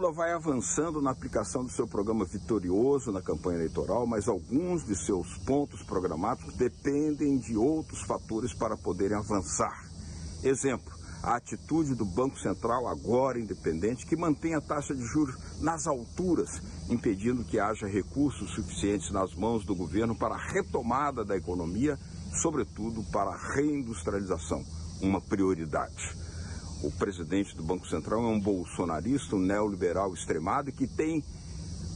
Lula vai avançando na aplicação do seu programa vitorioso na campanha eleitoral, mas alguns de seus pontos programáticos dependem de outros fatores para poderem avançar. Exemplo, a atitude do Banco Central, agora independente, que mantém a taxa de juros nas alturas, impedindo que haja recursos suficientes nas mãos do governo para a retomada da economia, sobretudo para a reindustrialização, uma prioridade. O presidente do Banco Central é um bolsonarista, um neoliberal extremado que tem,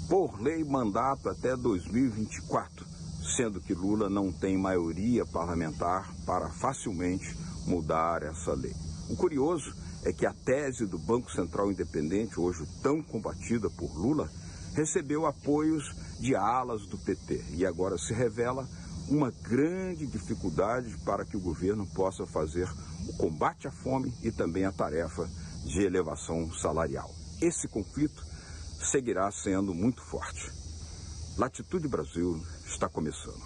por lei, mandato até 2024, sendo que Lula não tem maioria parlamentar para facilmente mudar essa lei. O curioso é que a tese do Banco Central Independente, hoje tão combatida por Lula, recebeu apoios de alas do PT e agora se revela uma grande dificuldade para que o governo possa fazer o combate à fome e também a tarefa de elevação salarial. Esse conflito seguirá sendo muito forte. Latitude Brasil está começando.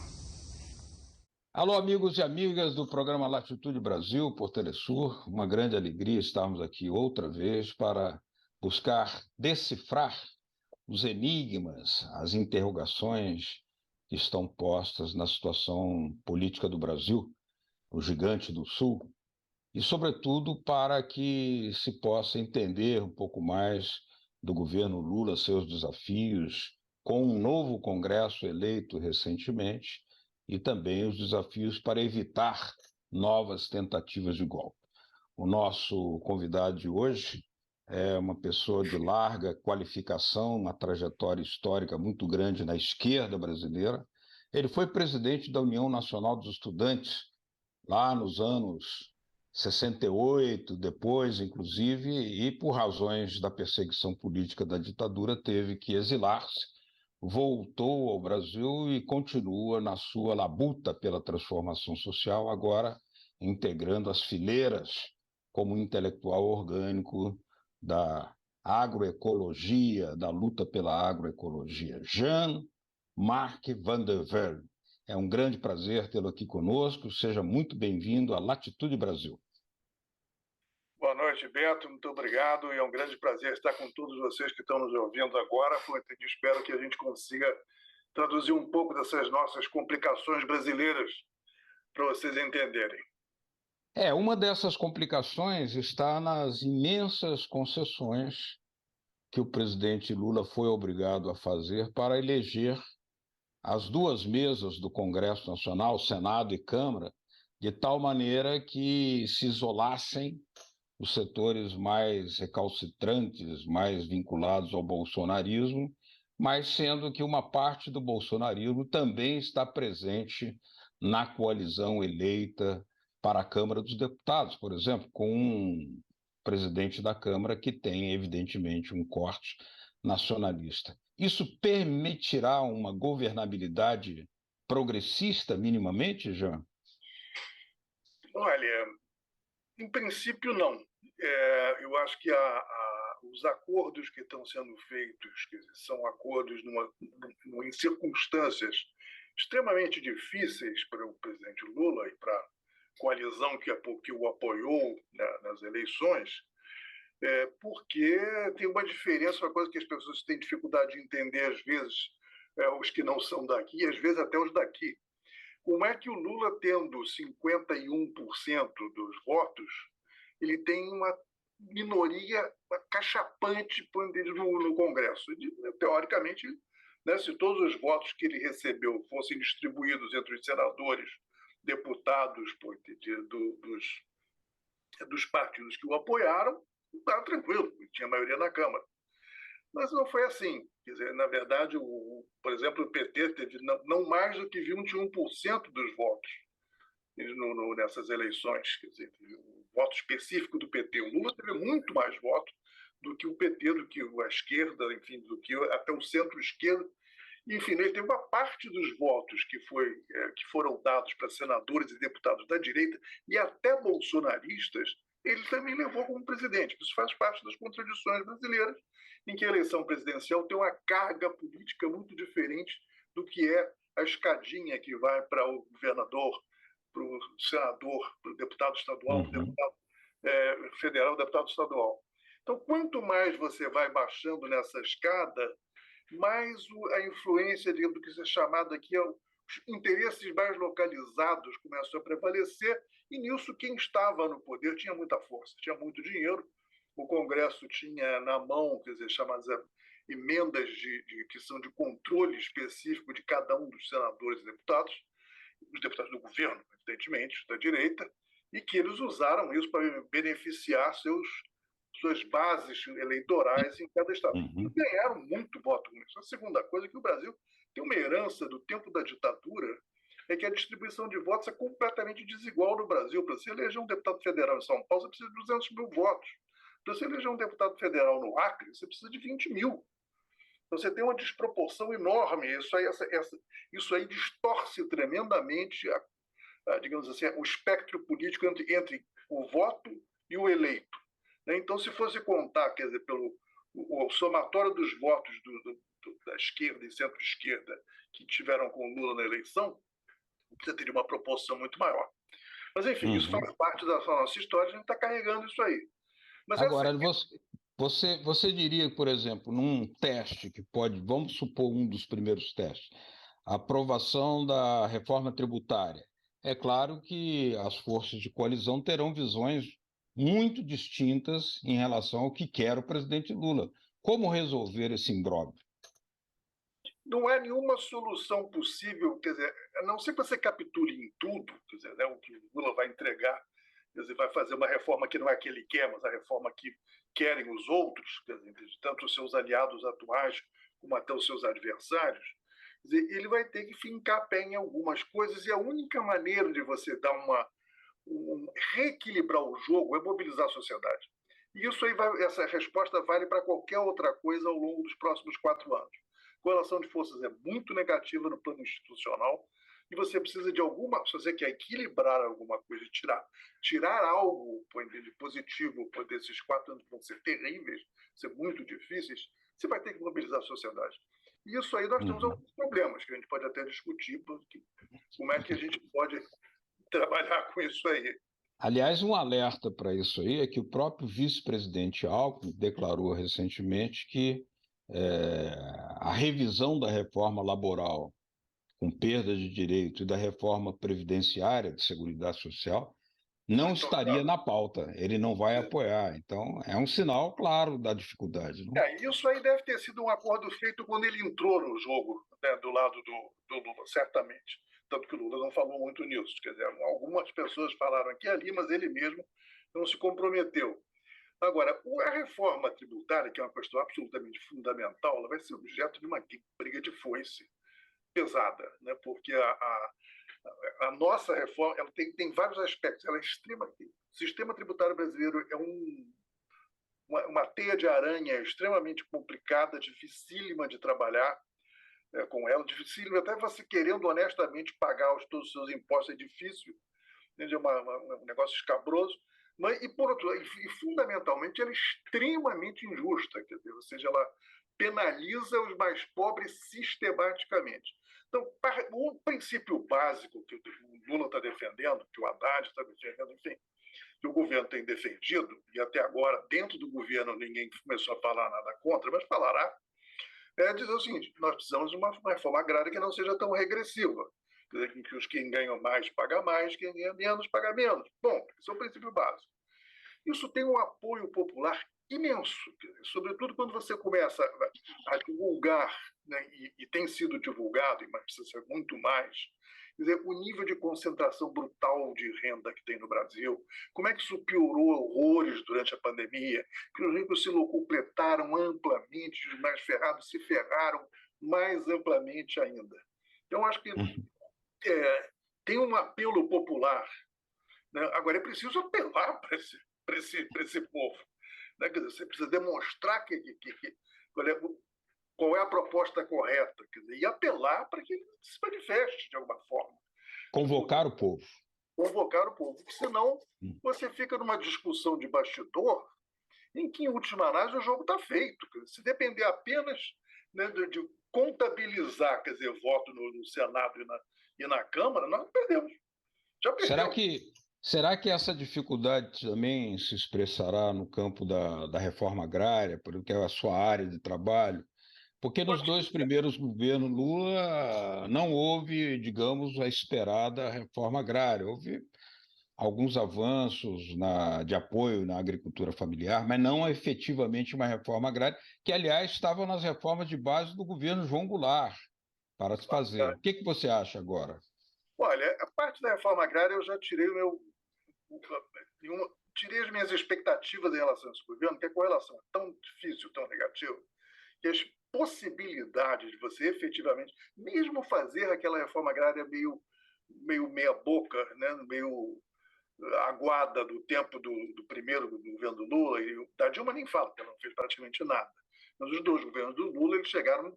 Alô, amigos e amigas do programa Latitude Brasil por Telesur. Uma grande alegria estarmos aqui outra vez para buscar decifrar os enigmas, as interrogações que estão postas na situação política do Brasil, o gigante do Sul, e, sobretudo, para que se possa entender um pouco mais do governo Lula, seus desafios, com um novo Congresso eleito recentemente, e também os desafios para evitar novas tentativas de golpe. O nosso convidado de hoje é uma pessoa de larga qualificação, uma trajetória histórica muito grande na esquerda brasileira. Ele foi presidente da União Nacional dos Estudantes, lá nos anos 68, depois, inclusive, e por razões da perseguição política da ditadura, teve que exilar-se, voltou ao Brasil e continua na sua labuta pela transformação social, agora integrando as fileiras como intelectual orgânico da agroecologia, da luta pela agroecologia. Jean-Marc Van der Velde. É um grande prazer tê-lo aqui conosco. Seja muito bem-vindo à Latitude Brasil. Boa noite, Beto. Muito obrigado. E é um grande prazer estar com todos vocês que estão nos ouvindo agora. Espero que a gente consiga traduzir um pouco dessas nossas complicações brasileiras para vocês entenderem. Uma dessas complicações está nas imensas concessões que o presidente Lula foi obrigado a fazer para eleger as duas mesas do Congresso Nacional, Senado e Câmara, de tal maneira que se isolassem os setores mais recalcitrantes, mais vinculados ao bolsonarismo, mas sendo que uma parte do bolsonarismo também está presente na coalizão eleita para a Câmara dos Deputados, por exemplo, com um presidente da Câmara que tem, evidentemente, um corte nacionalista. Isso permitirá uma governabilidade progressista, minimamente, Jean? Olha, em princípio, não. Eu acho que os acordos que estão sendo feitos, que são acordos em circunstâncias extremamente difíceis para o presidente Lula e para a coalizão que o apoiou, né, nas eleições, porque tem uma diferença, uma coisa que as pessoas têm dificuldade de entender, às vezes, os que não são daqui, e às vezes até os daqui. Como é que o Lula, tendo 51% dos votos, ele tem uma minoria cachapante no Congresso? Teoricamente, né, se todos os votos que ele recebeu fossem distribuídos entre os senadores, deputados dos partidos que o apoiaram, estava tranquilo, tinha maioria na Câmara. Mas não foi assim. Quer dizer, na verdade, por exemplo, o PT teve não mais do que 21% dos votos nessas eleições. Quer dizer, o voto específico do PT. O Lula teve muito mais votos do que o PT, do que a esquerda, enfim, do que até o centro-esquerda. Enfim, ele teve uma parte dos votos que foram dados para senadores e deputados da direita e até bolsonaristas, ele também levou como presidente. Isso faz parte das contradições brasileiras, em que a eleição presidencial tem uma carga política muito diferente do que é a escadinha que vai para o governador, para o senador, para o deputado estadual, para o deputado federal, deputado estadual. Então, quanto mais você vai baixando nessa escada, mais a influência do que é chamado aqui, os interesses mais localizados começam a prevalecer, e nisso quem estava no poder tinha muita força, tinha muito dinheiro, o Congresso tinha na mão, quer dizer, chamadas emendas que são de controle específico de cada um dos senadores e deputados, os deputados do governo, evidentemente, da direita, e que eles usaram isso para beneficiar suas bases eleitorais em cada estado. E ganharam muito voto com isso. A segunda coisa é que o Brasil tem uma herança do tempo da ditadura, é que a distribuição de votos é completamente desigual no Brasil. Para você eleger um deputado federal em São Paulo, você precisa de 200 mil votos. Para você eleger um deputado federal no Acre, você precisa de 20 mil. Então, você tem uma desproporção enorme. Isso aí distorce tremendamente, digamos assim, o espectro político entre o voto e o eleito. Então, se fosse contar, quer dizer, pelo o somatório dos votos da esquerda e centro-esquerda que tiveram com o Lula na eleição, você teria uma proporção muito maior. Mas, enfim, isso faz parte da nossa história, a gente está carregando isso aí. Mas agora, você diria, por exemplo, num teste que pode, vamos supor um dos primeiros testes, a aprovação da reforma tributária. É claro que as forças de coalizão terão visões muito distintas em relação ao que quer o presidente Lula. Como resolver esse imbróglio? Não há nenhuma solução possível, quer dizer, a não ser que você capture em tudo, quer dizer, né, o que o Lula vai entregar, quer dizer, vai fazer uma reforma que não é a que ele quer, mas a reforma que querem os outros, quer dizer, tanto os seus aliados atuais como até os seus adversários. Quer dizer, ele vai ter que fincar pé em algumas coisas, e a única maneira de você dar reequilibrar o jogo é mobilizar a sociedade. E isso aí essa resposta vale para qualquer outra coisa ao longo dos próximos 4 anos. A correlação de forças é muito negativa no plano institucional, e você precisa de se você quer equilibrar alguma coisa, tirar algo de positivo desses 4 anos que vão ser terríveis, ser muito difíceis, você vai ter que mobilizar a sociedade. E isso aí nós temos alguns problemas que a gente pode até discutir, porque como é que a gente pode trabalhar com isso aí. Aliás, um alerta para isso aí é que o próprio vice-presidente Alckmin declarou recentemente que a revisão da reforma laboral com perda de direito e da reforma previdenciária de seguridade social não estaria na pauta, ele não vai apoiar. Então, é um sinal claro da dificuldade. Não? Isso aí deve ter sido um acordo feito quando ele entrou no jogo, né, do lado do Lula, certamente. Tanto que o Lula não falou muito nisso. Quer dizer, algumas pessoas falaram aqui e ali, mas ele mesmo não se comprometeu. Agora, a reforma tributária, que é uma questão absolutamente fundamental, ela vai ser objeto de uma briga de foice pesada, né? Porque a nossa reforma ela tem vários aspectos. Ela é o sistema tributário brasileiro é uma teia de aranha extremamente complicada, dificílima de trabalhar com ela, dificílima até você querendo honestamente pagar todos os seus impostos, é difícil, é um negócio escabroso. E, por outro lado, e fundamentalmente, ela é extremamente injusta, quer dizer, ou seja, ela penaliza os mais pobres sistematicamente. Então, o princípio básico que o Lula está defendendo, que o Haddad está defendendo, enfim, que o governo tem defendido, e até agora, dentro do governo, ninguém começou a falar nada contra, mas falará, é dizer o seguinte: nós precisamos de uma reforma agrária que não seja tão regressiva. Quer dizer, que quem ganha mais paga mais, quem ganha menos paga menos. Bom, esse é o princípio básico. Isso tem um apoio popular imenso, sobretudo quando você começa a divulgar, né, e tem sido divulgado, mas precisa ser muito mais, quer dizer, o nível de concentração brutal de renda que tem no Brasil, como é que isso piorou horrores durante a pandemia, que os ricos se locupletaram amplamente, os mais ferrados se ferraram mais amplamente ainda. Então, acho que tem um apelo popular, né? Agora, é preciso apelar para esse povo. Né? Quer dizer, você precisa demonstrar qual é a proposta correta, quer dizer, e apelar para que ele se manifeste de alguma forma. Convocar o povo. Convocar o povo, porque senão você fica numa discussão de bastidor em que, em última análise, o jogo está feito. Se depender apenas, né, de contabilizar, quer dizer, voto no Senado e na Câmara, nós perdemos. Já perdemos. Será que essa dificuldade também se expressará no campo da reforma agrária, porque é a sua área de trabalho? Porque nos dois primeiros governos Lula não houve, digamos, a esperada reforma agrária. Houve alguns avanços de apoio na agricultura familiar, mas não efetivamente uma reforma agrária, que, aliás, estava nas reformas de base do governo João Goulart para se fazer. O que você acha agora? Olha, a parte da reforma agrária eu já tirei tirei as minhas expectativas em relação a esse governo, que a correlação é tão difícil, tão negativa, que as possibilidades de você efetivamente, mesmo fazer aquela reforma agrária meio meia boca, né, meio aguada do tempo do primeiro governo do Lula, e da Dilma nem fala, porque ela não fez praticamente nada. Mas os dois governos do Lula, eles chegaram,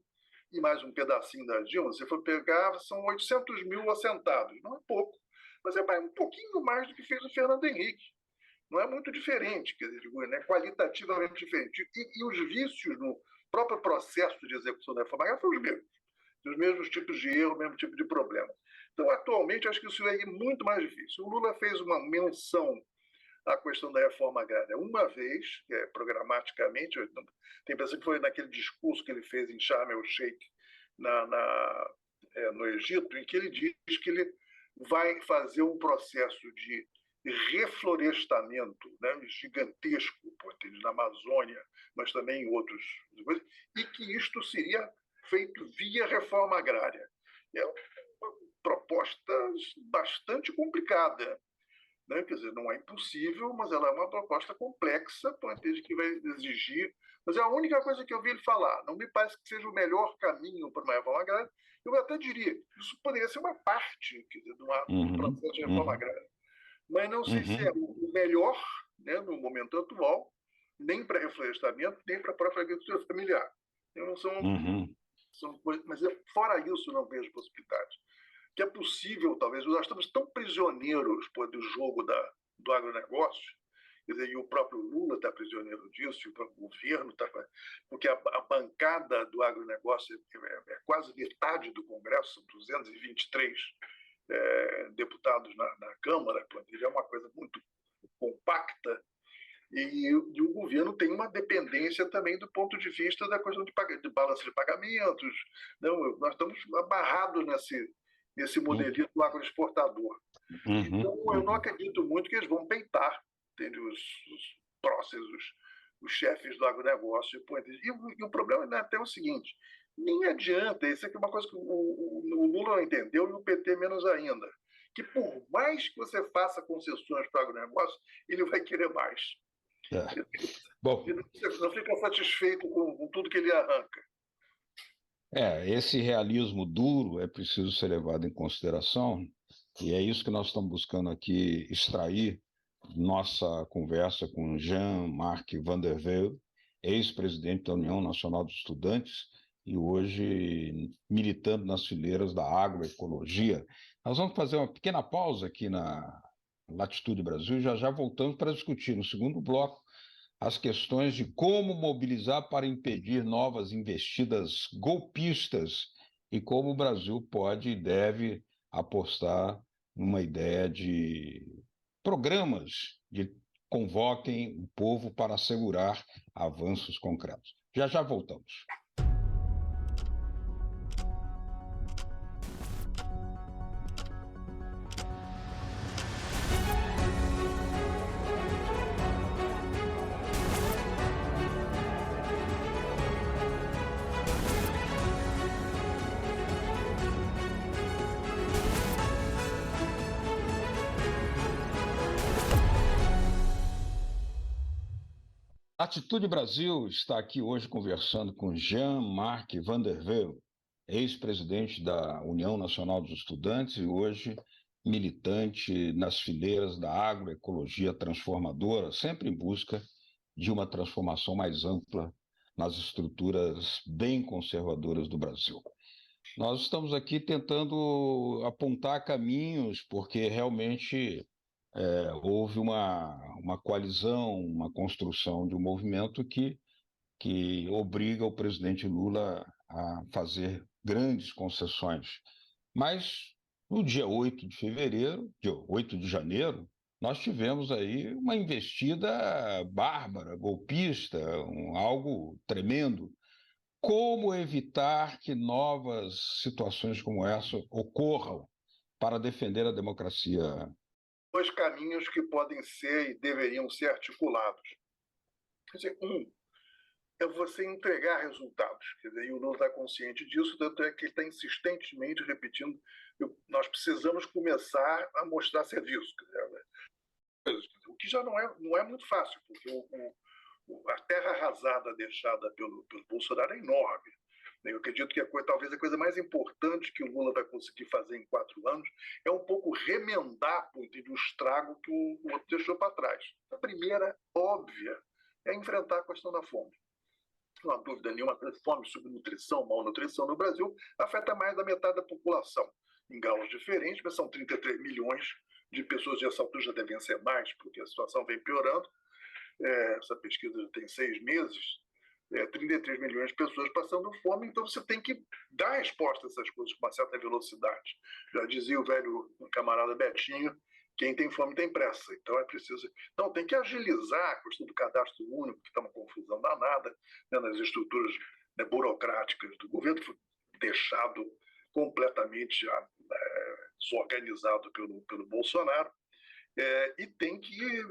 e mais um pedacinho da Dilma, se for pegar, são 800 mil assentados. Não é pouco, mas é um pouquinho mais do que fez o Fernando Henrique. Não é muito diferente, quer dizer, né, qualitativamente diferente. E os vícios no próprio processo de execução da reforma agrária foram os mesmos tipos de erro, o mesmo tipo de problema. Então, atualmente, acho que isso é muito mais difícil. O Lula fez uma menção à questão da reforma agrária uma vez, programaticamente, tem a impressão que foi naquele discurso que ele fez em Sharm el-Sheikh, no Egito, em que ele diz que ele vai fazer um processo de reflorestamento, né, gigantesco, na Amazônia, mas também em outros, e que isto seria feito via reforma agrária. É uma proposta bastante complicada, né? Quer dizer, não é impossível, mas ela é uma proposta complexa, que vai exigir. Mas é a única coisa que eu vi ele falar. Não me parece que seja o melhor caminho para uma reforma agrária. Eu até diria, isso poderia ser uma parte, quer dizer, do processo de reforma agrária. Mas não sei se é o melhor, né, no momento atual, nem para reflorestamento, nem para a própria agricultura familiar. Não são coisas, mas fora isso não vejo possibilidade. Que é possível, talvez, nós estamos tão prisioneiros do jogo do agronegócio, quer dizer, e o próprio Lula está prisioneiro disso, e o próprio governo está, porque a bancada do agronegócio é quase metade do Congresso, são 223 deputados na Câmara, é uma coisa muito compacta, e o governo tem uma dependência também do ponto de vista da questão de balança de pagamentos. Não, nós estamos amarrados nesse modelismo do agroexportador. Então, eu não acredito muito que eles vão peitar, entende, os próceres, os chefes do agronegócio. E o problema é até o seguinte, nem adianta, isso aqui é uma coisa que o Lula não entendeu e o PT menos ainda, que por mais que você faça concessões para o agronegócio, ele vai querer mais. Bom, ele não fica satisfeito com tudo que ele arranca. Esse realismo duro é preciso ser levado em consideração, e é isso que nós estamos buscando aqui extrair nossa conversa com Jean-Marc Van der Velde, ex-presidente da União Nacional dos Estudantes e hoje militando nas fileiras da agroecologia. Nós vamos fazer uma pequena pausa aqui na Latitude Brasil e já voltamos para discutir no segundo bloco as questões de como mobilizar para impedir novas investidas golpistas e como o Brasil pode e deve apostar numa ideia de programas que convoquem o povo para assegurar avanços concretos. Já voltamos. Atitude Brasil está aqui hoje conversando com Jean-Marc Van der Velde, ex-presidente da União Nacional dos Estudantes e hoje militante nas fileiras da agroecologia transformadora, sempre em busca de uma transformação mais ampla nas estruturas bem conservadoras do Brasil. Nós estamos aqui tentando apontar caminhos, porque realmente houve uma coalizão, uma construção de um movimento que obriga o presidente Lula a fazer grandes concessões. Mas no dia 8 de janeiro, nós tivemos aí uma investida bárbara, golpista, algo tremendo. Como evitar que novas situações como essa ocorram para defender a democracia? Dois caminhos que podem ser e deveriam ser articulados. Quer dizer, é você entregar resultados. Quer dizer, e o Lula está consciente disso, tanto é que ele está insistentemente repetindo: nós precisamos começar a mostrar serviço. Quer dizer, o que já não é muito fácil, porque a terra arrasada deixada pelo Bolsonaro é enorme. Eu acredito que talvez a coisa mais importante que o Lula vai conseguir fazer em 4 anos é um pouco remendar o estrago que o outro deixou para trás. A primeira, óbvia, é enfrentar a questão da fome. Não há dúvida nenhuma que fome, subnutrição, malnutrição no Brasil afeta mais da metade da população, em graus diferentes, mas são 33 milhões de pessoas, e essa altura já devem ser mais, porque a situação vem piorando. Essa pesquisa já tem 6 meses, 33 milhões de pessoas passando fome, então você tem que dar resposta a essas coisas com uma certa velocidade. Já dizia o velho camarada Betinho: quem tem fome tem pressa. Então é preciso. Então tem que agilizar a questão do cadastro único, que está uma confusão danada, né, nas estruturas, né, burocráticas do governo, que foi deixado completamente desorganizado pelo Bolsonaro. E tem que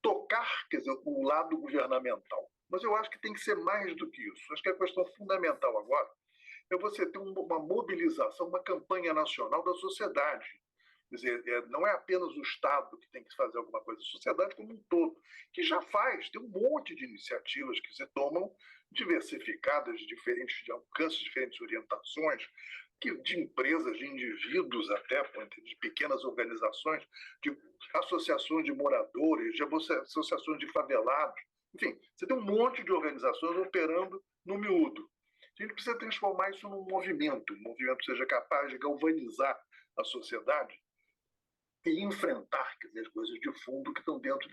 tocar, quer dizer, o lado governamental. Mas eu acho que tem que ser mais do que isso. Acho que a questão fundamental agora é você ter uma mobilização, uma campanha nacional da sociedade. Quer dizer, não é apenas o Estado que tem que fazer alguma coisa, a sociedade como um todo, que já faz, tem um monte de iniciativas que se tomam, diversificadas, diferentes de alcance, diferentes orientações, de empresas, de indivíduos até, de pequenas organizações, de associações de moradores, de associações de favelados. Enfim, você tem um monte de organizações operando no miúdo. A gente precisa transformar isso num movimento, um movimento que seja capaz de galvanizar a sociedade e enfrentar, quer dizer, as coisas de fundo que estão dentro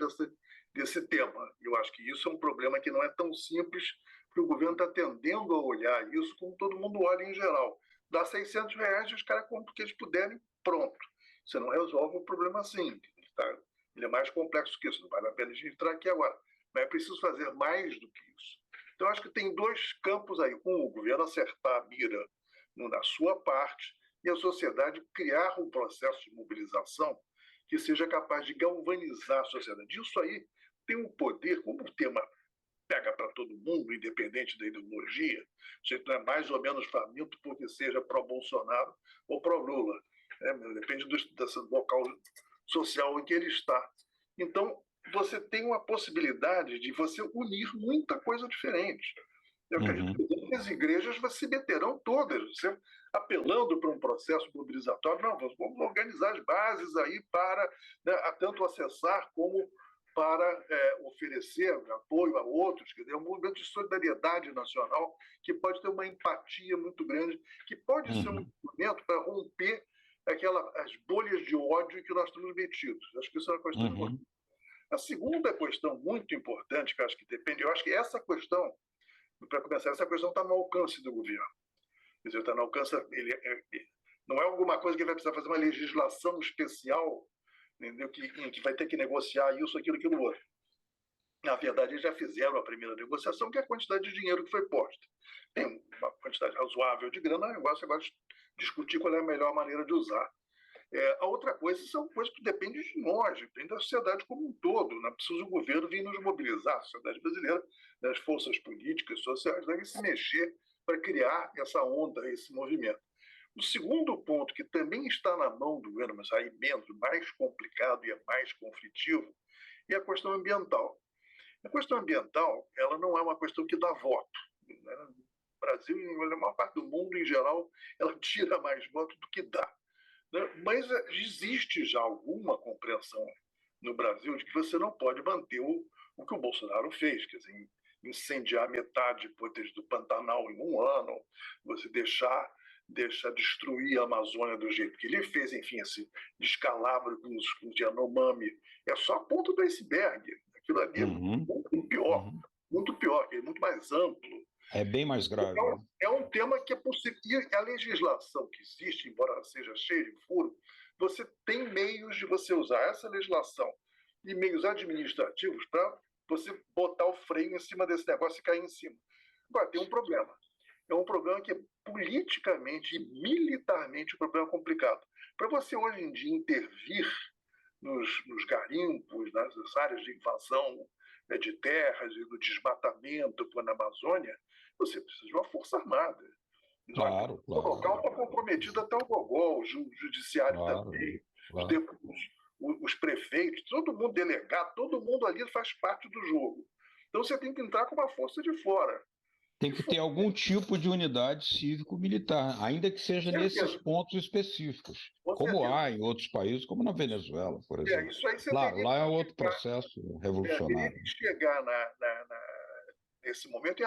desse tema. Eu acho que isso é um problema que não é tão simples, porque o governo está tendendo a olhar isso como todo mundo olha em geral. Dá R$600 e os caras compram o que eles puderem, pronto. Você não resolve o problema assim. Tá? Ele é mais complexo que isso, não vale a pena a gente entrar aqui agora. Mas é preciso fazer mais do que isso. Então, acho que tem 2 campos aí. O governo acertar a mira na sua parte e a sociedade criar um processo de mobilização que seja capaz de galvanizar a sociedade. Isso aí tem um poder, como o tema pega para todo mundo, independente da ideologia, a gente não é mais ou menos faminto porque seja pró-Bolsonaro ou pró-Lula. Depende desse local social em que ele está. Então, você tem uma possibilidade de você unir muita coisa diferente. Eu acredito que as igrejas se meterão todas, você apelando para um processo mobilizatório. Não, vamos organizar as bases aí para, né, tanto acessar como para oferecer apoio a outros. Quer dizer, é um movimento de solidariedade nacional que pode ter uma empatia muito grande, que pode ser um instrumento para romper as bolhas de ódio que nós estamos metidos. Acho que isso é uma questão importante. A segunda questão muito importante, que eu acho que depende, eu acho que essa questão, para começar, essa questão está no alcance do governo. Quer dizer, está no alcance, não é alguma coisa que ele vai precisar fazer uma legislação especial, entendeu? Que vai ter que negociar isso, aquilo, aquilo outro. Na verdade, eles já fizeram a primeira negociação, que é a quantidade de dinheiro que foi posta. Tem uma quantidade razoável de grana, o negócio agora de discutir qual é a melhor maneira de usar. A outra coisa são coisas que dependem de nós, depende da sociedade como um todo. Não é preciso o governo vir nos mobilizar, a sociedade brasileira, as forças políticas, sociais, devem se mexer para criar essa onda, esse movimento. O segundo ponto, que também está na mão do governo, mas aí menos, mais complicado e é mais conflitivo, é a questão ambiental. A questão ambiental, ela não é uma questão que dá voto. No Brasil, na maior parte do mundo, em geral, ela tira mais voto do que dá. Mas existe já alguma compreensão no Brasil de que você não pode manter o que o Bolsonaro fez, quer dizer, incendiar metade do Pantanal em 1 ano, você deixar destruir a Amazônia do jeito que ele fez, enfim, esse descalabro com os Yanomami, é só a ponta do iceberg. Aquilo ali é muito pior, é muito mais amplo. É bem mais grave. Então, é um tema que é possível. E a legislação que existe, embora ela seja cheia de furo, você tem meios de você usar essa legislação e meios administrativos para você botar o freio em cima desse negócio e cair em cima. Agora, tem um problema. É um problema que é politicamente e militarmente um problema complicado. Para você hoje em dia intervir nos garimpos, nas áreas de invasão de terras e do desmatamento na Amazônia, você precisa de uma força armada. Claro, O local está comprometido até o gogó, o judiciário também, os prefeitos, todo mundo delegado, todo mundo ali faz parte do jogo. Então você tem que entrar com uma força de fora. Tem que ter algum tipo de unidade cívico-militar, ainda que seja nesses pontos específicos, como há em outros países, como na Venezuela, por exemplo. Isso aí Lá é outro processo revolucionário. Teria que chegar nesse momento e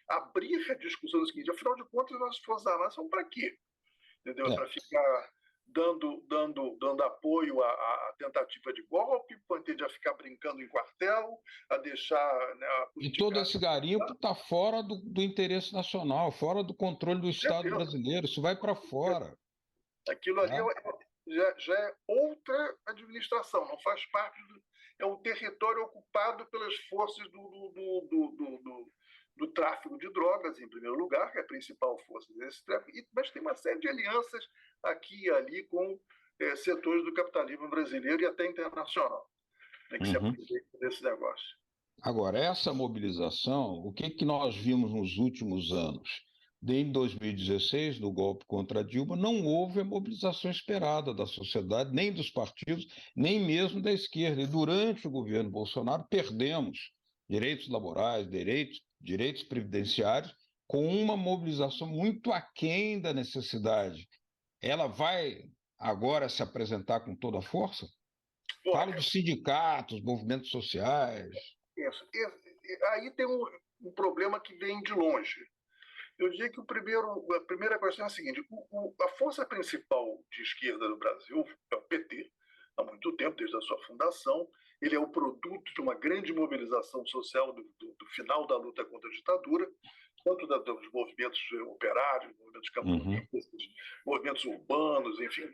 abrir a discussão do seguinte: afinal de contas, as Forças Armadas são para quê? Entendeu? Para ficar dando apoio à tentativa de golpe, a ficar brincando em quartel, a deixar... Né, e todo esse garimpo está fora do interesse nacional, fora do controle do Estado brasileiro, isso vai para fora. Aquilo ali já é outra administração, não faz parte é um território ocupado pelas forças do tráfico de drogas, em primeiro lugar, que é a principal força desse tráfico, mas tem uma série de alianças aqui e ali com setores do capitalismo brasileiro e até internacional, né, que se aproveitam desse negócio. Agora, essa mobilização, o que nós vimos nos últimos anos? Desde 2016, no golpe contra Dilma, não houve a mobilização esperada da sociedade, nem dos partidos, nem mesmo da esquerda. E durante o governo Bolsonaro, perdemos direitos laborais, direitos previdenciários, com uma mobilização muito aquém da necessidade. Ela vai agora se apresentar com toda a força? Falo de sindicatos, movimentos sociais. Isso. Aí tem um problema que vem de longe. Eu diria que a primeira questão é a seguinte: a força principal de esquerda no Brasil é o PT, há muito tempo, desde a sua fundação. Ele é o produto de uma grande mobilização social do final da luta contra a ditadura, tanto dos movimentos operários, movimentos camponesas, movimentos urbanos, enfim.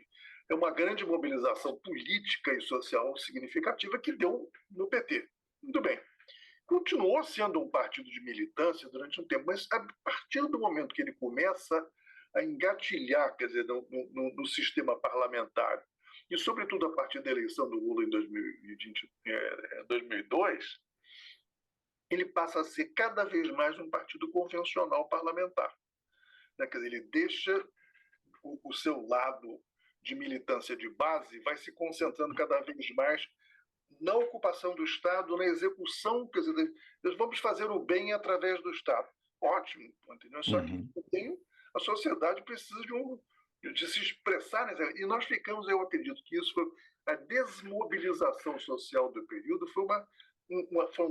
É uma grande mobilização política e social significativa que deu no PT. Muito bem. Continuou sendo um partido de militância durante um tempo, mas a partir do momento que ele começa a engatilhar, quer dizer, no sistema parlamentar, e sobretudo a partir da eleição do Lula em 2002, ele passa a ser cada vez mais um partido convencional parlamentar. Quer dizer, ele deixa o seu lado de militância de base, vai se concentrando cada vez mais na ocupação do Estado, na execução, quer dizer, nós vamos fazer o bem através do Estado. Ótimo, entendeu? Só que a sociedade precisa de se expressar, né? E nós ficamos, eu acredito que isso foi a desmobilização social do período, foram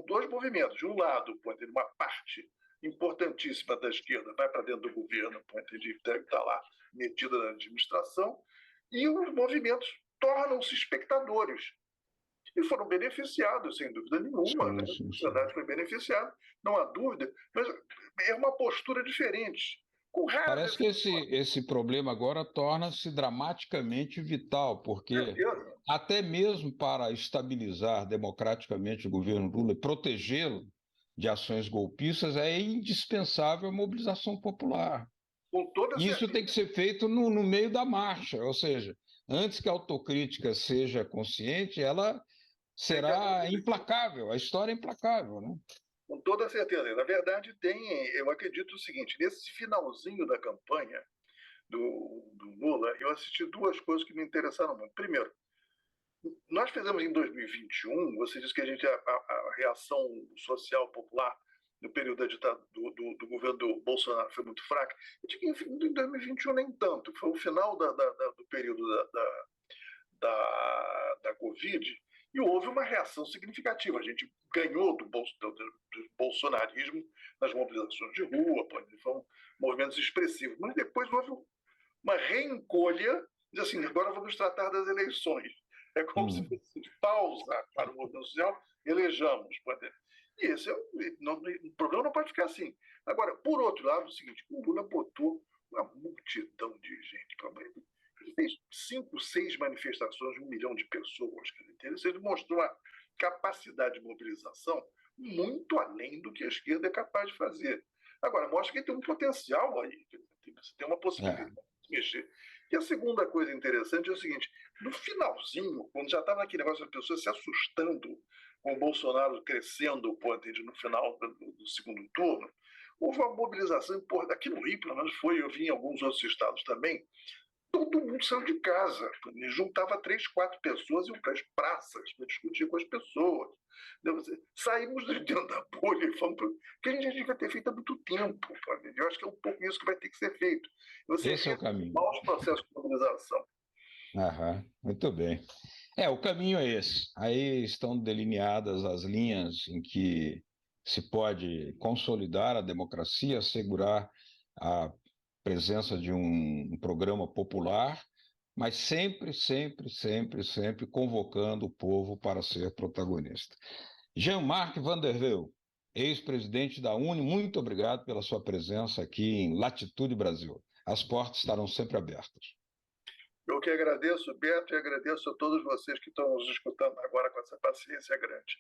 dois movimentos. De um lado, uma parte importantíssima da esquerda vai para dentro do governo, deve estar lá metida na administração, e os movimentos tornam-se espectadores. E foram beneficiados, sem dúvida nenhuma. Né? A sociedade foi beneficiada, não há dúvida, mas é uma postura diferente. Parece que esse problema agora torna-se dramaticamente vital, porque até mesmo para estabilizar democraticamente o governo Lula e protegê-lo de ações golpistas, é indispensável a mobilização popular. Isso tem que ser feito no meio da marcha, ou seja, antes que a autocrítica seja consciente, ela será implacável, a história é implacável, né? Com toda certeza. Na verdade, eu acredito o seguinte: nesse finalzinho da campanha do Lula, eu assisti duas coisas que me interessaram muito. Primeiro, nós fizemos em 2021, você disse que a reação social popular no período do governo do Bolsonaro foi muito fraca. Eu digo que em 2021 nem tanto, foi o final do período da Covid, e houve uma reação significativa. A gente ganhou do bolsonarismo nas mobilizações de rua, foram movimentos expressivos. Mas depois houve uma reencolha, diz assim, agora vamos tratar das eleições. É como se fosse pausa para o movimento social, elejamos. E esse o problema não pode ficar assim. Agora, por outro lado, é o seguinte: o Lula botou uma multidão de gente para ele fez 5, 6 manifestações de 1 milhão de pessoas. Ele mostrou uma capacidade de mobilização muito além do que a esquerda é capaz de fazer. Agora, mostra que tem um potencial aí, você tem uma possibilidade de mexer. E a segunda coisa interessante é o seguinte, no finalzinho, quando já estava aquele negócio das pessoas se assustando com o Bolsonaro crescendo no final do segundo turno, houve uma mobilização importante. Aqui no Rio, pelo menos foi, eu vi em alguns outros estados também, todo mundo saiu de casa, juntava 3, 4 pessoas e iam para as praças para discutir com as pessoas. Saímos de dentro da bolha e falamos que a gente já devia ter feito há muito tempo. Eu acho que é um pouco isso que vai ter que ser feito. Esse é o caminho. Os processos de mobilização. Muito bem. O caminho é esse. Aí estão delineadas as linhas em que se pode consolidar a democracia, assegurar a presença de um programa popular, mas sempre, sempre, sempre, sempre convocando o povo para ser protagonista. Jean-Marc Vandervelde, ex-presidente da UNE, muito obrigado pela sua presença aqui em Latitude Brasil. As portas estarão sempre abertas. Eu que agradeço, Beto, e agradeço a todos vocês que estão nos escutando agora com essa paciência grande.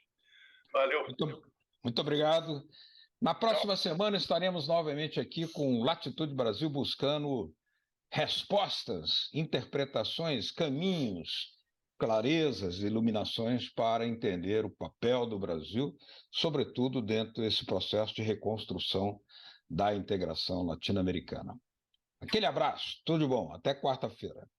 Valeu. Muito obrigado. Na próxima semana estaremos novamente aqui com Latitude Brasil buscando respostas, interpretações, caminhos, clarezas, iluminações para entender o papel do Brasil, sobretudo dentro desse processo de reconstrução da integração latino-americana. Aquele abraço, tudo de bom, até quarta-feira.